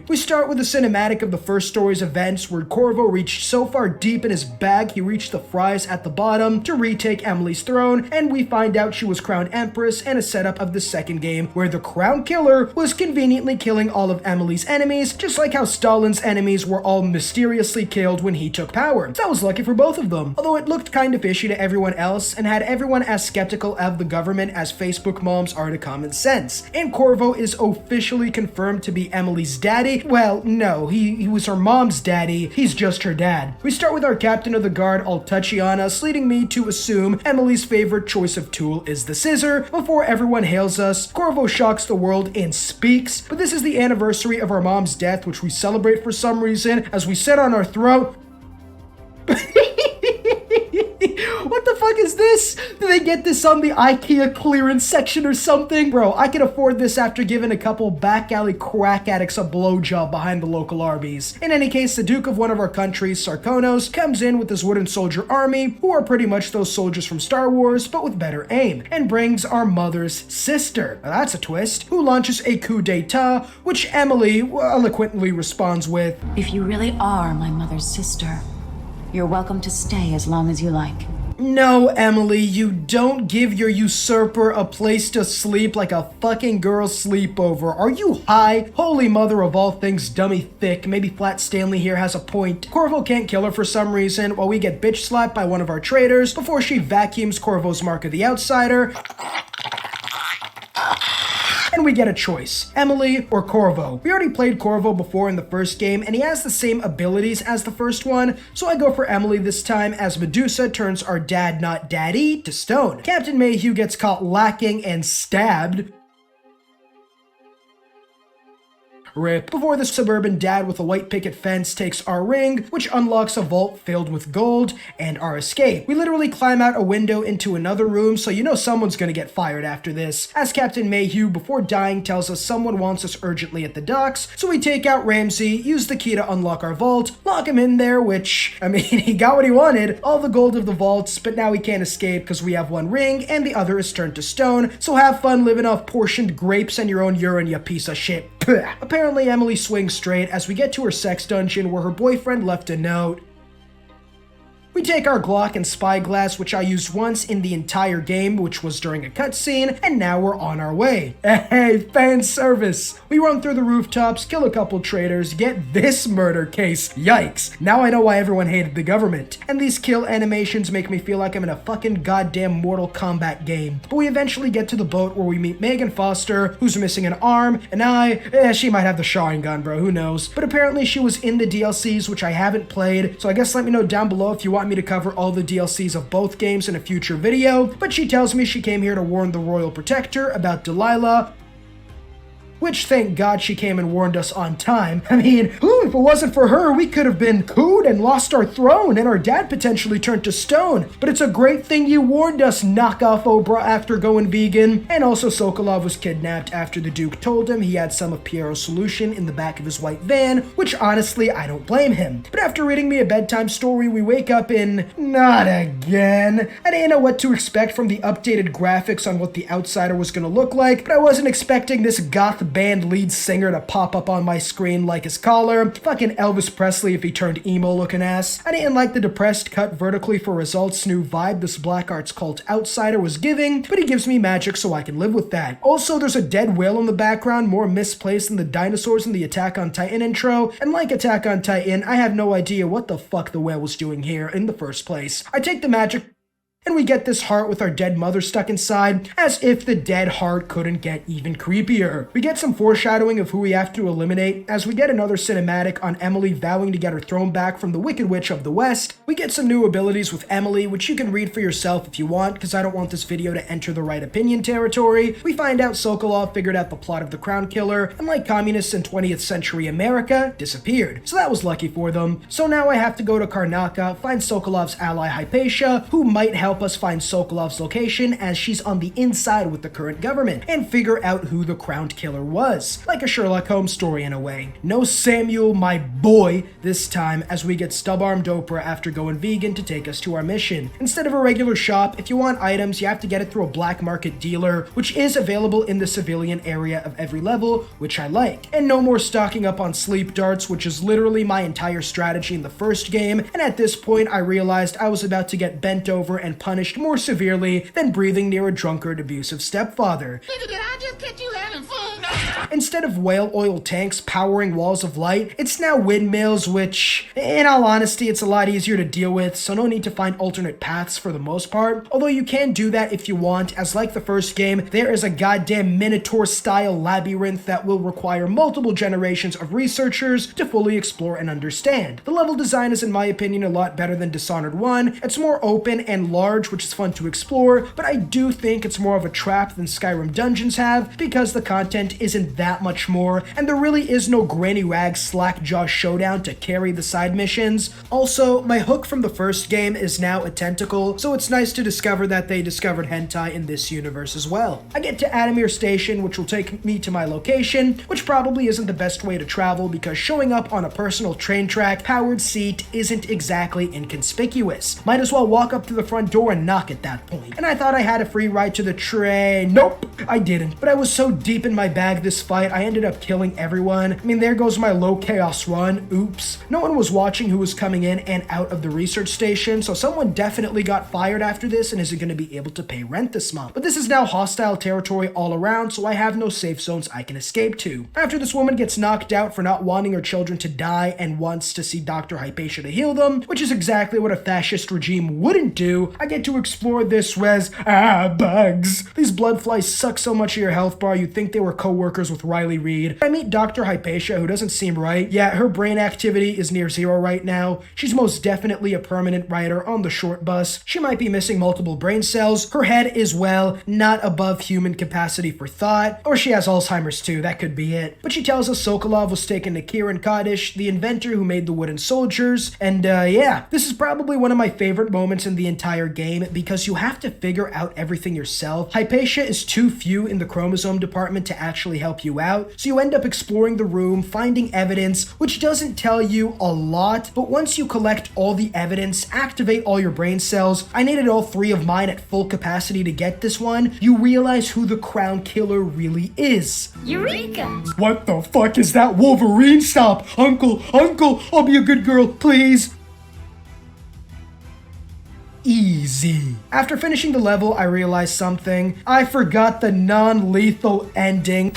We start with a cinematic of the first story's events where Corvo reached so far deep in his bag he reached the fries at the bottom to retake Emily's throne, and we find out she was crowned empress, and a setup of the second game where the crown killer was conveniently killing all of Emily's enemies, just like how Stalin's enemies were all mysteriously killed when he took power. So that was lucky for both of them, although it looked kind of fishy to everyone else and had everyone as skeptical of the government as Facebook moms are to common sense. And Corvo is officially confirmed to be Emily's daddy. Well, no, he was her mom's daddy, he's just her dad. We start with our captain of the guard all touchy on us, leading me to assume Emily's favorite choice of tool is the scissor. Before everyone hails us, Corvo shocks the world and speaks, but this is the anniversary of our mom's death, which we celebrate for some reason as we sit on our throne. What the fuck is this? Did they get this on the IKEA clearance section or something? Bro, I can afford this after giving a couple back alley crack addicts a blowjob behind the local Arby's. In any case, the Duke of one of our countries, Sarkonos, comes in with his wooden soldier army, who are pretty much those soldiers from Star Wars, but with better aim, and brings our mother's sister. Now that's a twist. Who launches a coup d'etat, which Emily eloquently responds with, "If you really are my mother's sister, you're welcome to stay as long as you like." No, Emily, you don't give your usurper a place to sleep like a fucking girl's sleepover. Are you high? Holy mother of all things dummy thick. Maybe Flat Stanley here has a point. Corvo can't kill her for some reason, while we get bitch slapped by one of our traitors before she vacuums Corvo's mark of the outsider. And we get a choice, Emily or Corvo. We already played Corvo before in the first game, and he has the same abilities as the first one, so I go for Emily this time as Medusa turns our dad not daddy to stone. Captain Mayhew gets caught lacking and stabbed. Rip. Before the suburban dad with a white picket fence takes our ring, which unlocks a vault filled with gold, and our escape. We literally climb out a window into another room, so you know someone's gonna get fired after this, as Captain Mayhew, before dying, tells us someone wants us urgently at the docks, so we take out Ramsey, use the key to unlock our vault, lock him in there, which, I mean, he got what he wanted, all the gold of the vaults, but now he can't escape because we have one ring, and the other is turned to stone, so have fun living off portioned grapes and your own urine, you piece of shit. Apparently, Emily swings straight as we get to her sex dungeon where her boyfriend left a note. We take our Glock and spyglass, which I used once in the entire game, which was during a cutscene, and now we're on our way. Hey, fan service! We run through the rooftops, kill a couple traitors, get this murder case. Yikes. Now I know why everyone hated the government. And these kill animations make me feel like I'm in a fucking goddamn Mortal Kombat game. But we eventually get to the boat where we meet Megan Foster, who's missing an arm, and she might have the Sharingan, bro, who knows. But apparently she was in the DLCs, which I haven't played, so I guess let me know down below if you want me to cover all the DLCs of both games in a future video, but she tells me she came here to warn the Royal Protector about Delilah, which thank God she came and warned us on time. I mean, if it wasn't for her, we could have been cooed and lost our throne, and our dad potentially turned to stone. But it's a great thing you warned us, knockoff Obra, after going vegan. And also Sokolov was kidnapped after the Duke told him he had some of Piero's solution in the back of his white van, which honestly, I don't blame him. But after reading me a bedtime story, we wake up in, not again. I didn't know what to expect from the updated graphics on what the outsider was gonna look like, but I wasn't expecting this goth band lead singer to pop up on my screen like his collar. Fucking Elvis Presley if he turned emo looking ass. I didn't like the depressed cut vertically for results new vibe this Black Arts cult outsider was giving, but he gives me magic so I can live with that. Also, there's a dead whale in the background, more misplaced than the dinosaurs in the Attack on Titan intro, and like Attack on Titan, I have no idea what the fuck the whale was doing here in the first place. I take the magic and we get this heart with our dead mother stuck inside, as if the dead heart couldn't get even creepier. We get some foreshadowing of who we have to eliminate, as we get another cinematic on Emily vowing to get her throne back from the Wicked Witch of the West. We get some new abilities with Emily, which you can read for yourself if you want, because I don't want this video to enter the right opinion territory. We find out Sokolov figured out the plot of the Crown Killer, and like communists in 20th century America, disappeared. So that was lucky for them. So now I have to go to Karnaka, find Sokolov's ally Hypatia, who might help help us find Sokolov's location, as she's on the inside with the current government, and figure out who the crowned killer was. Like a Sherlock Holmes story in a way. No Samuel, my boy, this time, as we get stub-armed Oprah after going vegan to take us to our mission. Instead of a regular shop, if you want items, you have to get it through a black market dealer, which is available in the civilian area of every level, which I like. And no more stocking up on sleep darts, which is literally my entire strategy in the first game, and at this point I realized I was about to get bent over and punished more severely than breathing near a drunkard abusive stepfather. Nigga, did I just catch you having fun? Instead of whale oil tanks powering walls of light, it's now windmills, which, in all honesty, it's a lot easier to deal with, so no need to find alternate paths for the most part. Although you can do that if you want, as like the first game, there is a goddamn Minotaur-style labyrinth that will require multiple generations of researchers to fully explore and understand. The level design is, in my opinion, a lot better than Dishonored 1. It's more open and large, which is fun to explore, but I do think it's more of a trap than Skyrim dungeons have, because the content isn't that much more, and there really is no granny rag slackjaw showdown to carry the side missions. Also, my hook from the first game is now a tentacle, so it's nice to discover that they discovered hentai in this universe as well. I get to Adamir Station, which will take me to my location, which probably isn't the best way to travel because showing up on a personal train track powered seat isn't exactly inconspicuous. Might as well walk up to the front door and knock at that point. And I thought I had a free ride to the train. Nope, I didn't. But I was so deep in my bag this fight, I ended up killing everyone. I mean, there goes my low chaos run. Oops. No one was watching who was coming in and out of the research station, so someone definitely got fired after this and isn't going to be able to pay rent this month. But this is now hostile territory all around, so I have no safe zones I can escape to. After this woman gets knocked out for not wanting her children to die and wants to see Dr. Hypatia to heal them, which is exactly what a fascist regime wouldn't do, I get to explore this bugs. These blood flies suck so much of your health bar you'd think they were co-workers with Riley Reid. I meet Dr. Hypatia, who doesn't seem right. Yeah, her brain activity is near zero right now. She's most definitely a permanent rider on the short bus. She might be missing multiple brain cells. Her head is, well, not above human capacity for thought. Or she has Alzheimer's too, that could be it. But she tells us Sokolov was taken to Kieran Kaddish, the inventor who made the wooden soldiers. And yeah, this is probably one of my favorite moments in the entire game because you have to figure out everything yourself. Hypatia is too few in the chromosome department to actually help you out, so you end up exploring the room, finding evidence, which doesn't tell you a lot, but once you collect all the evidence, activate all your brain cells, I needed all 3 of mine at full capacity to get this one, you realize who the crown killer really is. Eureka! What the fuck is that? Wolverine? Stop! Uncle, I'll be a good girl, please. Easy. After finishing the level, I realized something. I forgot the non-lethal ending,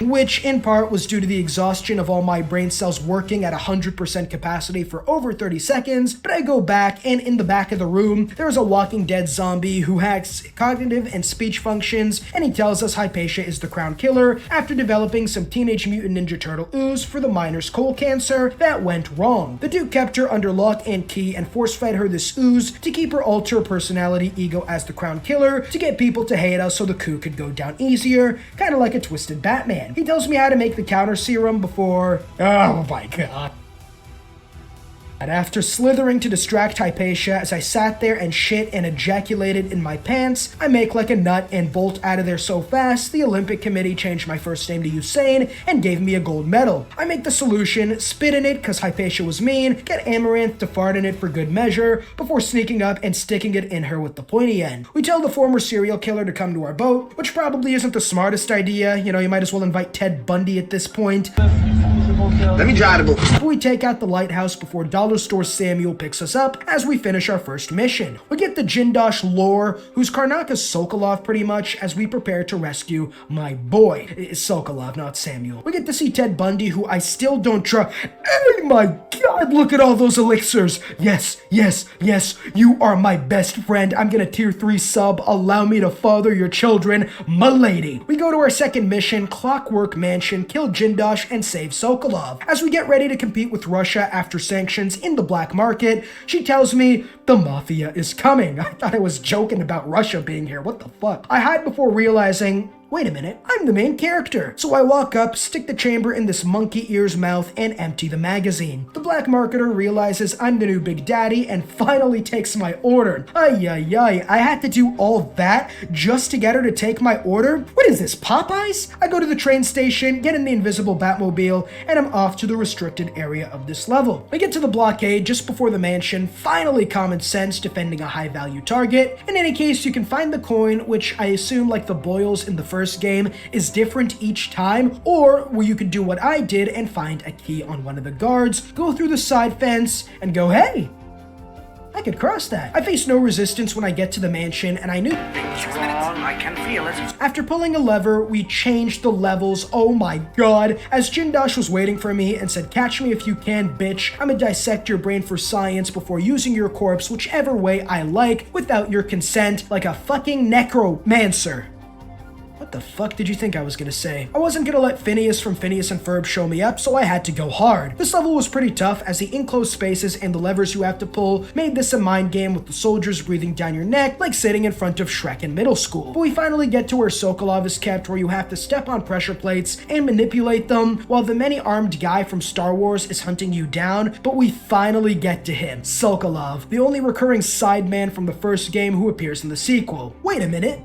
which in part was due to the exhaustion of all my brain cells working at 100% capacity for over 30 seconds, but I go back, and in the back of the room, there is a Walking Dead zombie who hacks cognitive and speech functions, and he tells us Hypatia is the crown killer after developing some Teenage Mutant Ninja Turtle ooze for the minor's colon cancer that went wrong. The Duke kept her under lock and key and force-fed her this ooze to keep her alter personality ego as the crown killer to get people to hate us so the coup could go down easier, kind of like a twisted Batman. He tells me how to make the counter serum before... Oh my god. And after slithering to distract Hypatia as I sat there and shit and ejaculated in my pants, I make like a nut and bolt out of there so fast, the Olympic Committee changed my first name to Usain and gave me a gold medal. I make the solution, spit in it cause Hypatia was mean, get Amaranth to fart in it for good measure, before sneaking up and sticking it in her with the pointy end. We tell the former serial killer to come to our boat, which probably isn't the smartest idea, you know, you might as well invite Ted Bundy at this point. Let me drive the boat. We take out the lighthouse before Dollar Store Samuel picks us up as we finish our first mission. We get the Jindosh lore, who's Karnaka's Sokolov pretty much, as we prepare to rescue my boy. It's Sokolov, not Samuel. We get to see Ted Bundy, who I still don't trust. Oh my god, look at all those elixirs. Yes, you are my best friend. I'm gonna tier 3 sub. Allow me to father your children, my lady. We go to our second mission, Clockwork Mansion, kill Jindosh, and save Sokolov. As we get ready to compete with Russia after sanctions in the black market, she tells me the mafia is coming. I thought I was joking about Russia being here. What the fuck? I hide before realizing, wait a minute, I'm the main character. So I walk up, stick the chamber in this monkey ear's mouth, and empty the magazine. The black marketer realizes I'm the new Big Daddy and finally takes my order. Ay, ay, ay, I had to do all that just to get her to take my order? What is this, Popeyes? I go to the train station, get in the invisible Batmobile, and I'm off to the restricted area of this level. I get to the blockade just before the mansion, finally common sense defending a high-value target. In any case, you can find the coin, which I assume, like the boils in the first game, is different each time, or where you could do what I did and find a key on one of the guards, go through the side fence, and go, hey, I could cross that. I face no resistance when I get to the mansion, and I knew Things wrong, I can feel it. after pulling a lever, we changed the levels. Oh my god. As Jindosh was waiting for me and said, catch me if you can, bitch. I'ma dissect your brain for science before using your corpse whichever way I like without your consent, like a fucking necromancer. What the fuck did you think I was gonna say? I wasn't gonna let Phineas from Phineas and Ferb show me up, so I had to go hard. This level was pretty tough, as the enclosed spaces and the levers you have to pull made this a mind game with the soldiers breathing down your neck like sitting in front of Shrek in middle school. But we finally get to where Sokolov is kept, where you have to step on pressure plates and manipulate them, while the many-armed guy from Star Wars is hunting you down, but we finally get to him. Sokolov, the only recurring sideman from the first game who appears in the sequel. Wait a minute.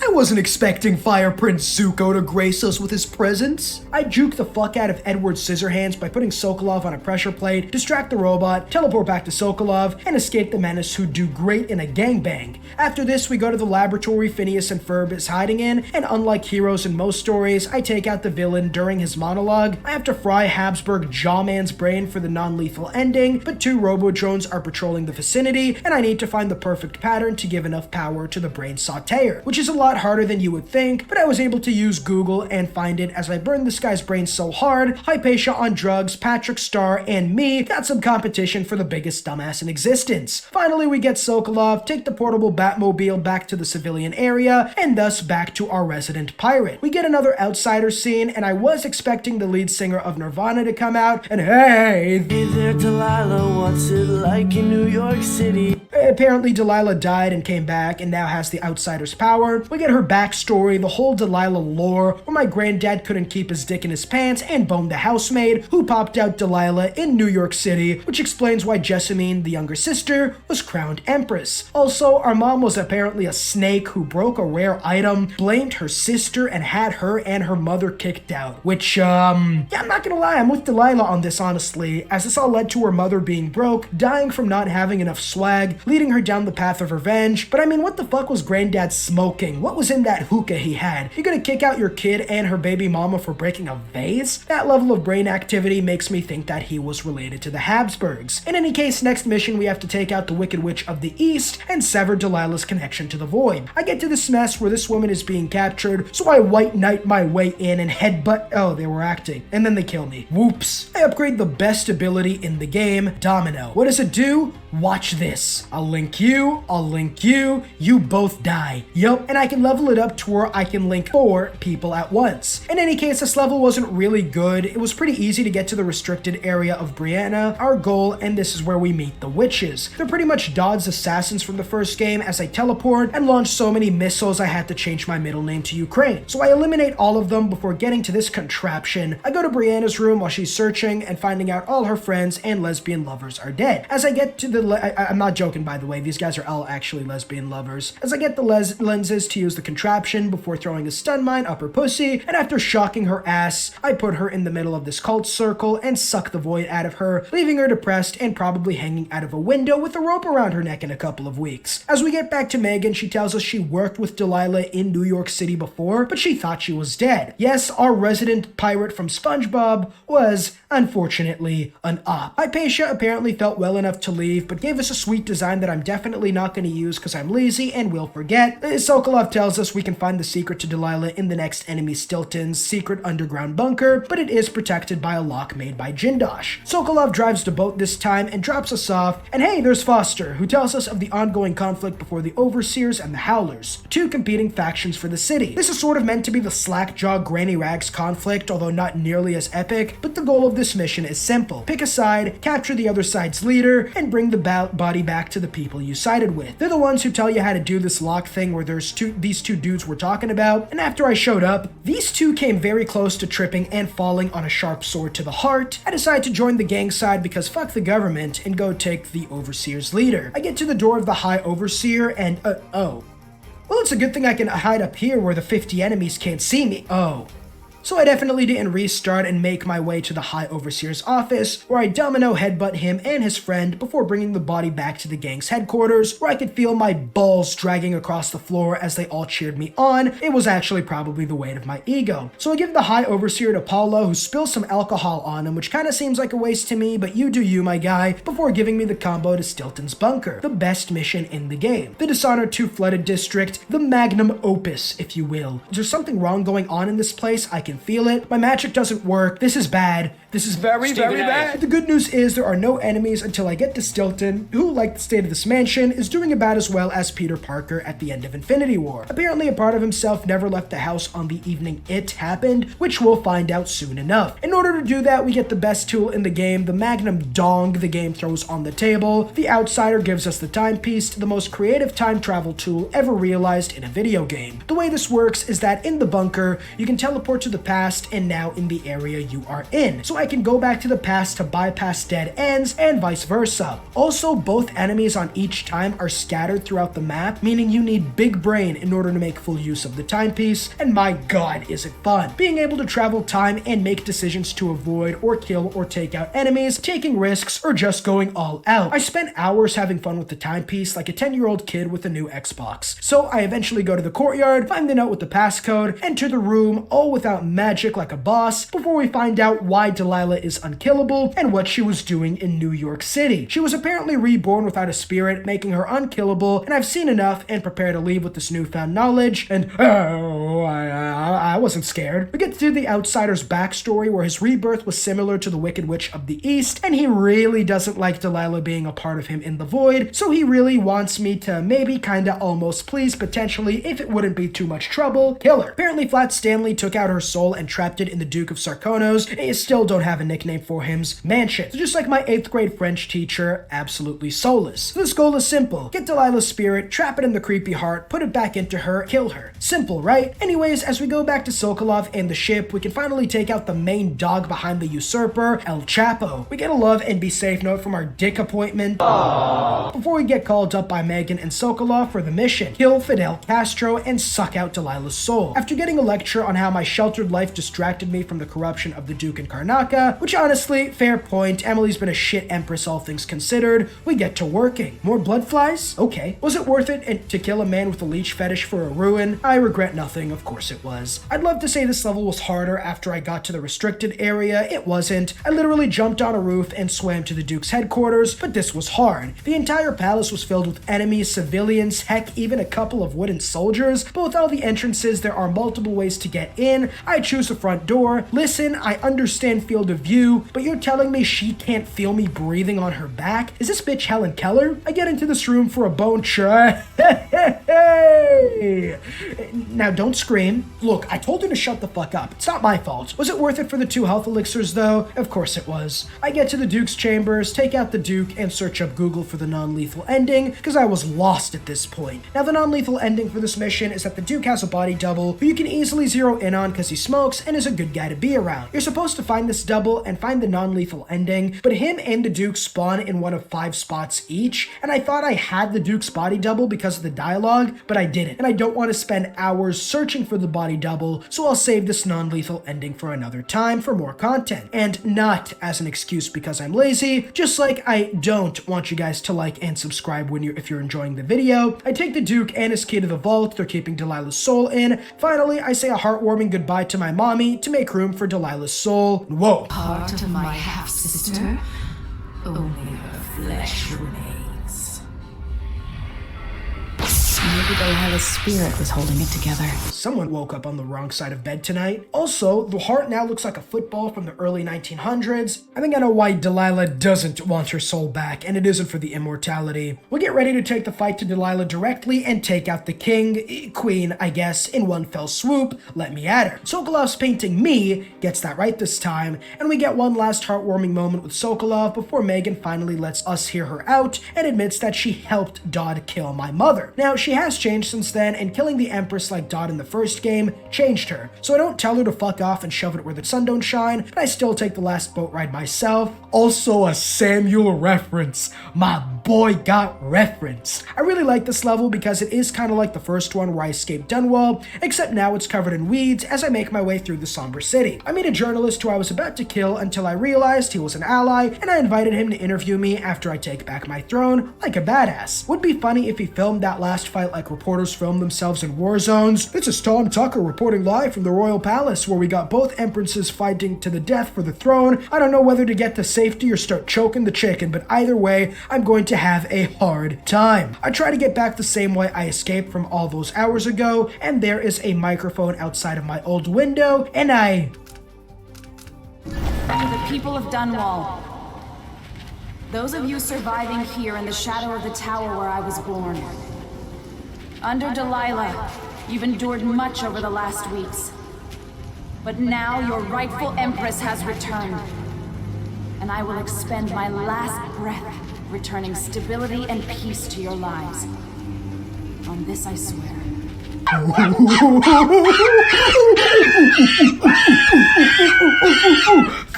I wasn't expecting Fire Prince Zuko to grace us with his presence. I juke the fuck out of Edward Scissorhands by putting Sokolov on a pressure plate, distract the robot, teleport back to Sokolov, and escape the menace who do great in a gangbang. After this, we go to the laboratory Phineas and Ferb is hiding in, and unlike heroes in most stories, I take out the villain during his monologue. I have to fry Habsburg Jawman's brain for the non-lethal ending, but 2 robo-drones are patrolling the vicinity, and I need to find the perfect pattern to give enough power to the brain sauteer, which is a lot harder than you would think, but I was able to use Google and find it as I burned this guy's brain so hard. Hypatia on drugs, Patrick Star, and me got some competition for the biggest dumbass in existence. Finally, we get Sokolov, take the portable Batmobile back to the civilian area, and thus back to our resident pirate. We get another outsider scene, and I was expecting the lead singer of Nirvana to come out, and hey there, Delilah, what's it like in New York City? Apparently Delilah died and came back and now has the outsider's power. We get her backstory, the whole Delilah lore, where my granddad couldn't keep his dick in his pants and boned the housemaid who popped out Delilah in New York City, which explains why Jessamine, the younger sister, was crowned empress. Also, our mom was apparently a snake who broke a rare item, blamed her sister, and had her and her mother kicked out. Which, yeah, I'm not gonna lie, I'm with Delilah on this honestly, as this all led to her mother being broke, dying from not having enough swag, leading her down the path of revenge. But I mean, what the fuck was granddad smoking? What was in that hookah he had? You're gonna kick out your kid and her baby mama for breaking a vase? That level of brain activity makes me think that he was related to the Habsburgs. In any case, next mission we have to take out the Wicked Witch of the East and sever Delilah's connection to the Void. I get to this mess where this woman is being captured, so I white knight my way in and headbutt. Oh, they were acting. And then they kill me. Whoops. I upgrade the best ability in the game, Domino. What does it do? Watch this. I'll link you, you both die. Yup, and I can level it up to where I can link 4 people at once. In any case, this level wasn't really good. It was pretty easy to get to the restricted area of Brianna, our goal, and this is where we meet the witches. They're pretty much Dodd's assassins from the first game, as I teleport and launch so many missiles I had to change my middle name to Ukraine. So I eliminate all of them before getting to this contraption. I go to Brianna's room while she's searching and finding out all her friends and lesbian lovers are dead. As I get to the I'm not joking, by the way, these guys are all actually lesbian lovers. As I get the lenses to use the contraption before throwing a stun mine up her pussy, and after shocking her ass, I put her in the middle of this cult circle and suck the void out of her, leaving her depressed and probably hanging out of a window with a rope around her neck in a couple of weeks. As we get back to Megan, she tells us she worked with Delilah in New York City before, but she thought she was dead. Yes, our resident pirate from SpongeBob was, unfortunately, an op. Hypatia apparently felt well enough to leave, but gave us a sweet design that I'm definitely not going to use because I'm lazy and will forget. Sokolov tells us we can find the secret to Delilah in the next enemy Stilton's secret underground bunker, but it is protected by a lock made by Jindosh. Sokolov drives the boat this time and drops us off, and hey, there's Foster, who tells us of the ongoing conflict before the Overseers and the Howlers, 2 competing factions for the city. This is sort of meant to be the Slackjaw Granny Rags conflict, although not nearly as epic, but the goal of this mission is simple. Pick a side, capture the other side's leader, and bring the body back to the people you sided with. They're the ones who tell you how to do this lock thing where there's these two dudes we're talking about, and after I showed up, these two came very close to tripping and falling on a sharp sword to the heart. I decide to join the gang side because fuck the government and go take the Overseer's leader. I get to the door of the High Overseer and, oh. Well, it's a good thing I can hide up here where the 50 enemies can't see me. Oh. So I definitely didn't restart and make my way to the High Overseer's office, where I domino headbutt him and his friend before bringing the body back to the gang's headquarters, where I could feel my balls dragging across the floor as they all cheered me on. It was actually probably the weight of my ego. So I give the High Overseer to Paulo, who spills some alcohol on him, which kind of seems like a waste to me, but you do you, my guy, before giving me the combo to Stilton's bunker, the best mission in the game. The Dishonored 2 flooded district, the magnum opus, if you will. Is there something wrong going on in this place? I can feel it. My magic doesn't work. This is bad. This is very bad. The good news is there are no enemies until I get to Stilton, who, like the state of this mansion, is doing about as well as Peter Parker at the end of Infinity War. Apparently a part of himself never left the house on the evening it happened, which we'll find out soon enough. In order to do that, we get the best tool in the game, the magnum dong the game throws on the table. The Outsider gives us the timepiece, the most creative time travel tool ever realized in a video game. The way this works is that in the bunker, you can teleport to the past and now in the area you are in. So I can go back to the past to bypass dead ends and vice versa. Also, both enemies on each time are scattered throughout the map, meaning you need big brain in order to make full use of the timepiece, and my god is it fun. Being able to travel time and make decisions to avoid or kill or take out enemies, taking risks, or just going all out. I spent hours having fun with the timepiece like a 10-year-old kid with a new Xbox. So I eventually go to the courtyard, find the note with the passcode, enter the room, all without magic like a boss, before we find out why Delilah is unkillable and what she was doing in New York City. She was apparently reborn without a spirit, making her unkillable, and I've seen enough and prepare to leave with this newfound knowledge, and I wasn't scared. We get to the Outsider's backstory where his rebirth was similar to the Wicked Witch of the East, and he really doesn't like Delilah being a part of him in the void, so he really wants me to maybe kinda almost please potentially, if it wouldn't be too much trouble, kill her. Apparently Flat Stanley took out her soul and trapped it in the Duke of Sarkono's, and you still don't have a nickname for him's mansion. So just like my 8th grade French teacher, absolutely soulless. So this goal is simple. Get Delilah's spirit, trap it in the creepy heart, put it back into her, kill her. Simple, right? Anyways, as we go back to Sokolov and the ship, we can finally take out the main dog behind the usurper, El Chapo. We get a love and be safe note from our dick appointment. Aww. Before we get called up by Megan and Sokolov for the mission, kill Fidel Castro and suck out Delilah's soul. After getting a lecture on how my sheltered life distracted me from the corruption of the Duke and Karnaka, which honestly, fair point, Emily's been a shit empress all things considered, we get to working. More blood flies? Okay. Was it worth it to kill a man with a leech fetish for a ruin? I regret nothing, of course it was. I'd love to say this level was harder after I got to the restricted area, it wasn't. I literally jumped on a roof and swam to the Duke's headquarters, but this was hard. The entire palace was filled with enemies, civilians, heck, even a couple of wooden soldiers, but with all the entrances there are multiple ways to get in. I choose the front door. Listen, I understand field of view, but you're telling me she can't feel me breathing on her back? Is this bitch Helen Keller? I get into this room for a bone try. Now don't scream. Look, I told her to shut the fuck up. It's not my fault. Was it worth it for the 2 health elixirs though? Of course it was. I get to the Duke's chambers, take out the Duke, and search up Google for the non-lethal ending, because I was lost at this point. Now the non-lethal ending for this mission is that the Duke has a body double who you can easily zero in on because he smokes and is a good guy to be around. You're supposed to find this double and find the non-lethal ending, but him and the Duke spawn in one of 5 spots each, and I thought I had the Duke's body double because of the dialogue, but I didn't, and I don't want to spend hours searching for the body double, so I'll save this non-lethal ending for another time for more content, and not as an excuse because I'm lazy, just like I don't want you guys to like and subscribe if you're enjoying the video. I take the Duke and his key to the vault they're keeping Delilah's soul in. Finally, I say a heartwarming goodbye to my mommy to make room for Delilah's soul. Whoa. Part of my half-sister, only her flesh remains. Maybe Delilah's spirit was holding it together. Someone woke up on the wrong side of bed tonight. Also, the heart now looks like a football from the early 1900s. I think I know why Delilah doesn't want her soul back, and it isn't for the immortality. We'll get ready to take the fight to Delilah directly and take out the queen, I guess, in one fell swoop. Let me at her. Sokolov's painting me gets that right this time, and we get one last heartwarming moment with Sokolov before Megan finally lets us hear her out and admits that she helped Dodd kill my mother. Now, she has changed since then, and killing the Empress like Dodd in the first game changed her. So I don't tell her to fuck off and shove it where the sun don't shine, but I still take the last boat ride myself. Also a Samuel reference. My boy got reference. I really like this level because it is kind of like the first one where I escaped Dunwall, except now it's covered in weeds as I make my way through the somber city. I meet a journalist who I was about to kill until I realized he was an ally, and I invited him to interview me after I take back my throne like a badass. Would be funny if he filmed that last fight like reporters film themselves in war zones. This is Tom Tucker reporting live from the Royal Palace where we got both empresses fighting to the death for the throne. I don't know whether to get to safety or start choking the chicken, but either way, I'm going to have a hard time. I try to get back the same way I escaped from all those hours ago, and there is a microphone outside of my old window, and To the people of Dunwall, those of you surviving here in the shadow of the tower where I was born. Under Delilah, you've endured much over the last weeks. But now your rightful Empress has returned. And I will expend my last breath, returning stability and peace to your lives. On this I swear.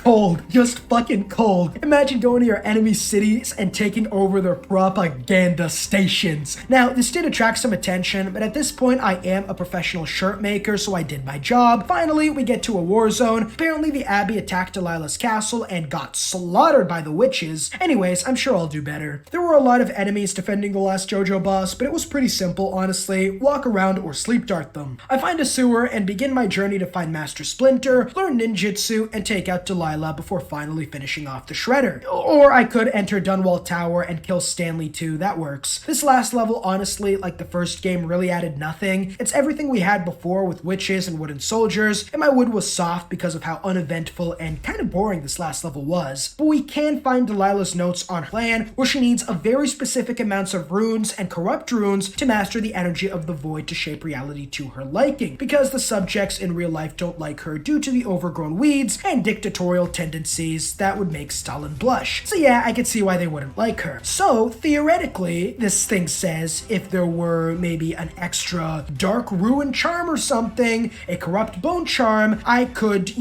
Cold, just fucking cold. Imagine going to your enemy cities and taking over their propaganda stations. Now, this did attract some attention, but at this point I am a professional shirt maker, so I did my job. Finally, we get to a war zone. Apparently the Abbey attacked Delilah's castle and got slaughtered by the witches. Anyways, I'm sure I'll do better. There were a lot of enemies defending the last JoJo boss, but it was pretty simple, honestly. Walk around or sleep dart them. I find a sewer and begin my journey to find Master Splinter, learn ninjutsu, and take out Delilah before finally finishing off the shredder. Or I could enter Dunwall Tower and kill Stanley too, that works. This last level, honestly, like the first game, really added nothing. It's everything we had before with witches and wooden soldiers, and my wood was soft because of how uneventful and kind of boring this last level was. But we can find Delilah's notes on her plan, where she needs a very specific amounts of runes and corrupt runes to master the energy of the void to shape reality to her liking, because the subjects in real life don't like her due to the overgrown weeds and dictatorial tendencies that would make Stalin blush. So yeah, I could see why they wouldn't like her. So theoretically, this thing says if there were maybe an extra dark ruin charm or something, a corrupt bone charm, I could,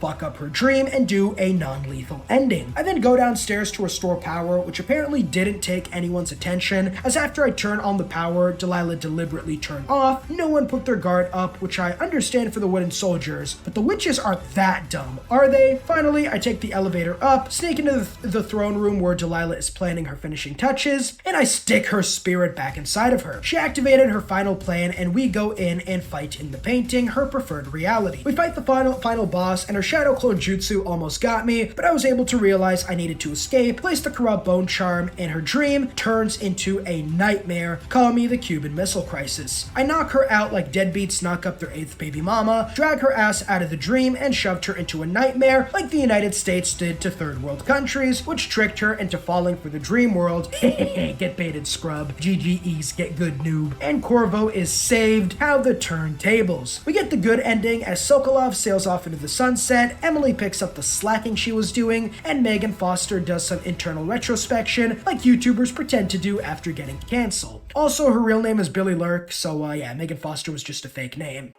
fuck up her dream and do a non-lethal ending. I then go downstairs to restore power, which apparently didn't take anyone's attention, as after I turn on the power, Delilah deliberately turned off. No one put their guard up, which I understand for the wooden soldiers, but the witches aren't that dumb, are they? Finally, I take the elevator up, sneak into the throne room where Delilah is planning her finishing touches, and I stick her spirit back inside of her. She activated her final plan, and we go in and fight in the painting, her preferred reality. We fight the final boss, and her shadow clone jutsu almost got me, but I was able to realize I needed to escape, place the corrupt bone charm, and her dream turns into a nightmare. Call me the Cuban Missile Crisis. I knock her out like deadbeats knock up their 8th baby mama, drag her ass out of the dream, and shoved her into a nightmare like the United States did to third world countries, which tricked her into falling for the dream world. Get baited, scrub. GGEs, get good, noob. And Corvo is saved. How the turntables. We get the good ending as Sokolov sails off into the sunset, Emily picks up the slacking she was doing, and Megan Foster does some internal retrospection like YouTubers pretend to do after getting canceled. Also, her real name is Billy Lurk, so yeah, Megan Foster was just a fake name.